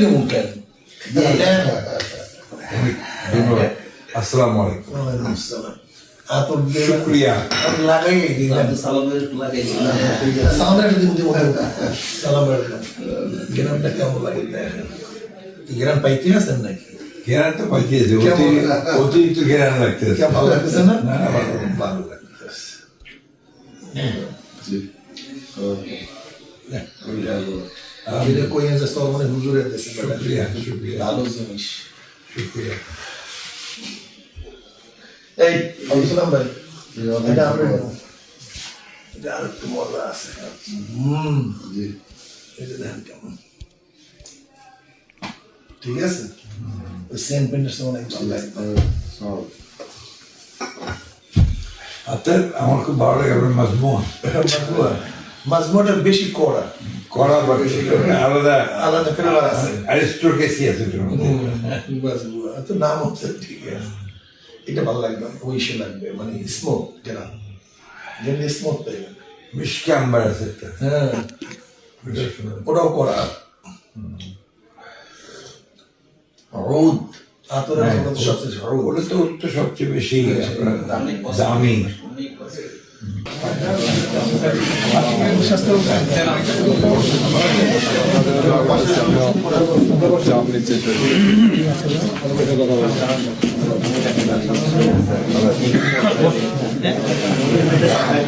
কেমন কেন আসসালামু আলাইকুম। আতর শুকরিয়া। লাগাই দিলাম সালামের লাগাই সালামের দিন দিব সালামের গ্রামটা কেমন লাগে গ্রাম পাইতে আছেন নাকি ঘেরান তো পাইতেছে, অতিরিক্ত ঘেরান লাগতেছে। কেমন ভালো লাগতেছে না না, ভালো। ভালো লাগতেছে এটা কই আছে সলমনে হুজুরের দেশে শুকরিয়া, শুকরিয়া, ভালো জিনিস শুকরিয়া। এই আব্দুল ভাই এটা আমরা এটা আর একটু মজা আছে এটা দেখেন কেমন ঠিক আছে ওই সেন্ট পেন্টের সঙ্গে অনেক ভালো লাগে আপনার আমার খুব ভালো লাগে আপনার মাজমুয়া। মাজমুয়াটা বেশি কড়া কড়া বা বেশি করে আলাদা আলাদা ফ্লেভার আছে অ্যারিস্টোক্রেসি আছে এটার মধ্যে। মাজমুয়া তো নাম হচ্ছে ঠিক আছে এটা ভালো লাগবে ওইসে লাগবে মানে স্মোক যেটা যেমনি স্মোক তাই মিষ্টি আম্বার আছে একটা। হ্যাঁ ওটা শোনা। ওটাও কড়া রোদ আতরের মধ্যে তো সবচেয়ে রোদ ওটা তো সবচেয়ে বেশি আপনার দামি। চাপ নিচ্ছে